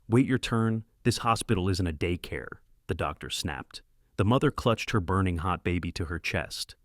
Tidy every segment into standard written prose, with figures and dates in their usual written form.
Wait your turn. This hospital isn't a daycare, the doctor snapped. The mother clutched her burning hot baby to her chest.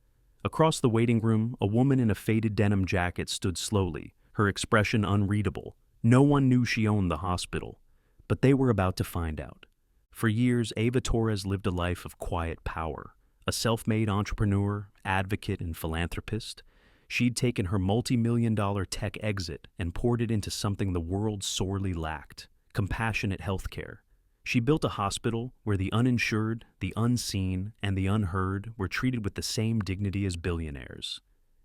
Across the waiting room, a woman in a faded denim jacket stood slowly, her expression unreadable. No one knew she owned the hospital, but they were about to find out. For years, Ava Torres lived a life of quiet power. A self-made entrepreneur, advocate, and philanthropist, she'd taken her multi-million-dollar tech exit and poured it into something the world sorely lacked: compassionate healthcare. She built a hospital where the uninsured, the unseen, and the unheard were treated with the same dignity as billionaires.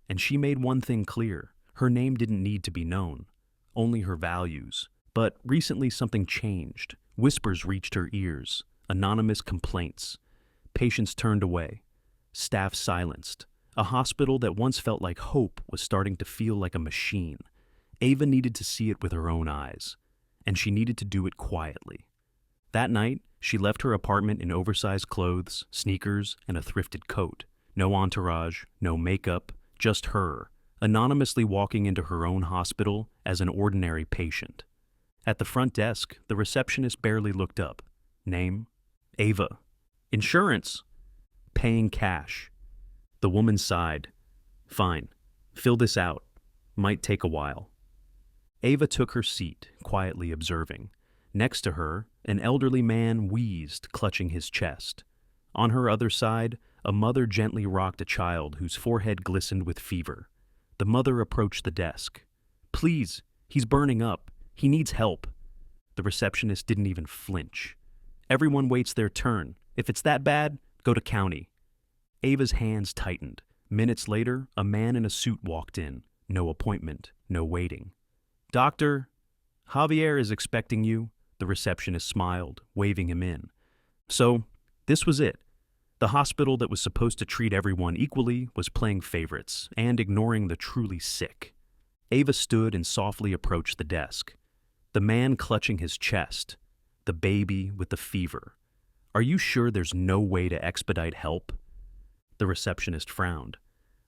And she made one thing clear: her name didn't need to be known, only her values. But recently something changed. Whispers reached her ears, anonymous complaints. Patients turned away, staff silenced. A hospital that once felt like hope was starting to feel like a machine. Ava needed to see it with her own eyes, and she needed to do it quietly. That night, she left her apartment in oversized clothes, sneakers, and a thrifted coat. No entourage, no makeup, just her, anonymously walking into her own hospital as an ordinary patient. At the front desk, the receptionist barely looked up. Name? Ava. Insurance? Paying cash. The woman sighed. Fine. Fill this out. Might take a while. Ava took her seat, quietly observing. Next to her, an elderly man wheezed, clutching his chest. On her other side, a mother gently rocked a child whose forehead glistened with fever. The mother approached the desk. Please, he's burning up. He needs help. The receptionist didn't even flinch. Everyone waits their turn. If it's that bad, go to county. Ava's hands tightened. Minutes later, a man in a suit walked in. No appointment, no waiting. Doctor, Javier is expecting you. The receptionist smiled, waving him in. So, this was it. The hospital that was supposed to treat everyone equally was playing favorites and ignoring the truly sick. Ava stood and softly approached the desk. The man clutching his chest. The baby with the fever. Are you sure there's no way to expedite help? The receptionist frowned.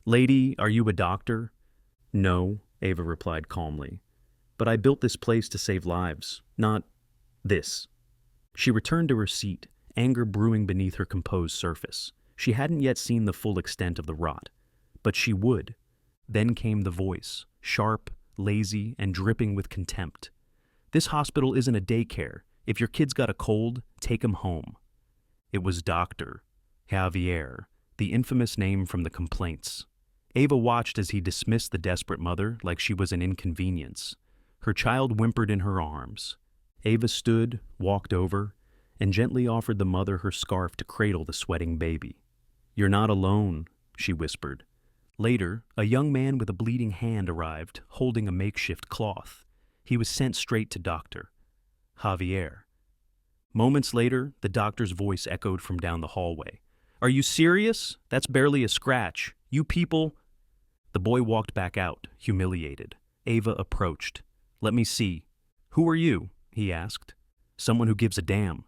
Lady, are you a doctor? No, Ava replied calmly. But I built this place to save lives, not this. She returned to her seat, anger brewing beneath her composed surface. She hadn't yet seen the full extent of the rot, but she would. Then came the voice, sharp, lazy, and dripping with contempt. This hospital isn't a daycare. If your kid's got a cold, take him home. It was Dr. Javier, the infamous name from the complaints. Ava watched as he dismissed the desperate mother like she was an inconvenience. Her child whimpered in her arms. Ava stood, walked over, and gently offered the mother her scarf to cradle the sweating baby. You're not alone, she whispered. Later, a young man with a bleeding hand arrived, holding a makeshift cloth. He was sent straight to Dr. Javier. Moments later, the doctor's voice echoed from down the hallway. Are you serious? That's barely a scratch. You people... The boy walked back out, humiliated. Ava approached. Let me see. Who are you? He asked. Someone who gives a damn.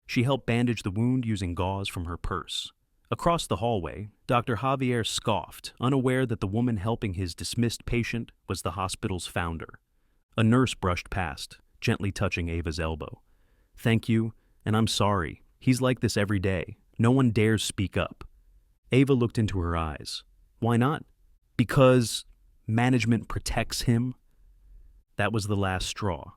She helped bandage the wound using gauze from her purse. Across the hallway, Dr. Javier scoffed, unaware that the woman helping his dismissed patient was the hospital's founder. A nurse brushed past, gently touching Ava's elbow. Thank you, and I'm sorry. He's like this every day. No one dares speak up. Ava looked into her eyes. Why not? Because management protects him? That was the last straw.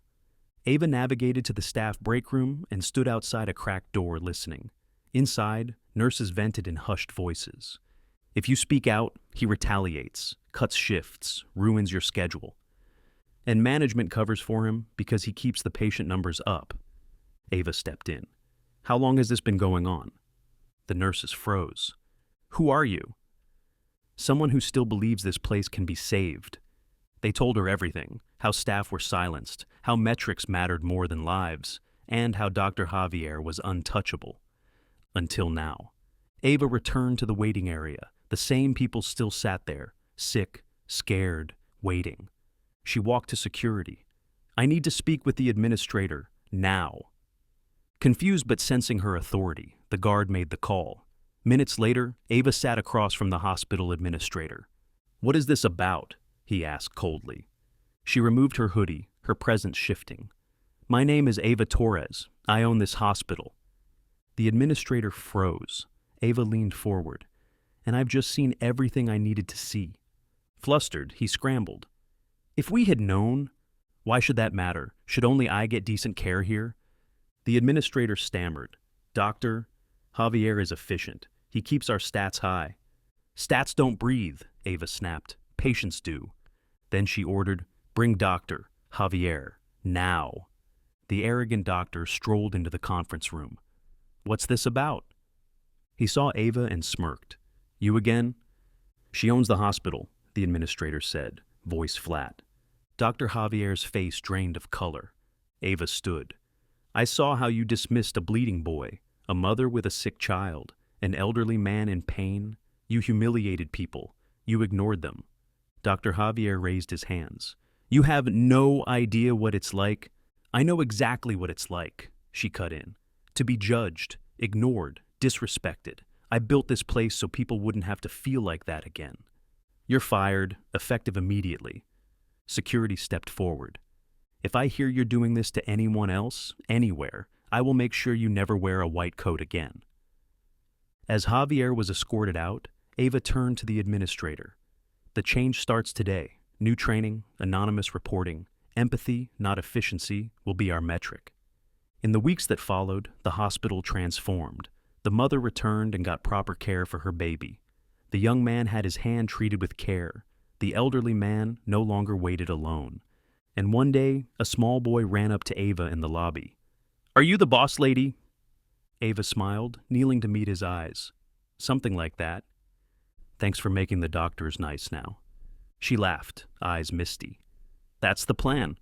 Ava navigated to the staff break room and stood outside a cracked door listening. Inside, nurses vented in hushed voices. If you speak out, he retaliates, cuts shifts, ruins your schedule. And management covers for him because he keeps the patient numbers up. Ava stepped in. How long has this been going on? The nurses froze. Who are you? Someone who still believes this place can be saved. They told her everything, how staff were silenced, how metrics mattered more than lives, and how Dr. Javier was untouchable. Until now. Ava returned to the waiting area. The same people still sat there, sick, scared, waiting. She walked to security. I need to speak with the administrator, now. Confused but sensing her authority, the guard made the call. Minutes later, Ava sat across from the hospital administrator. What is this about? He asked coldly. She removed her hoodie, her presence shifting. My name is Ava Torres. I own this hospital. The administrator froze. Ava leaned forward. And I've just seen everything I needed to see. Flustered, he scrambled. If we had known, why should that matter? Should only I get decent care here? The administrator stammered. Doctor, Javier is efficient. He keeps our stats high. Stats don't breathe, Ava snapped. Patients do. Then she ordered, bring Doctor, Javier, now. The arrogant doctor strolled into the conference room. What's this about? He saw Ava and smirked. You again? She owns the hospital, the administrator said, voice flat. Dr. Javier's face drained of color. Ava stood. I saw how you dismissed a bleeding boy, a mother with a sick child, an elderly man in pain. You humiliated people. You ignored them. Dr. Javier raised his hands. You have no idea what it's like. I know exactly what it's like, she cut in. To be judged, ignored, disrespected. I built this place so people wouldn't have to feel like that again. You're fired, effective immediately. Security stepped forward. If I hear you're doing this to anyone else, anywhere, I will make sure you never wear a white coat again. As Javier was escorted out, Ava turned to the administrator. The change starts today. New training, anonymous reporting, empathy, not efficiency, will be our metric. In the weeks that followed, the hospital transformed. The mother returned and got proper care for her baby. The young man had his hand treated with care. The elderly man no longer waited alone. And one day, a small boy ran up to Ava in the lobby. Are you the boss lady? Ava smiled, kneeling to meet his eyes. Something like that. Thanks for making the doctors nice now. She laughed, eyes misty. That's the plan.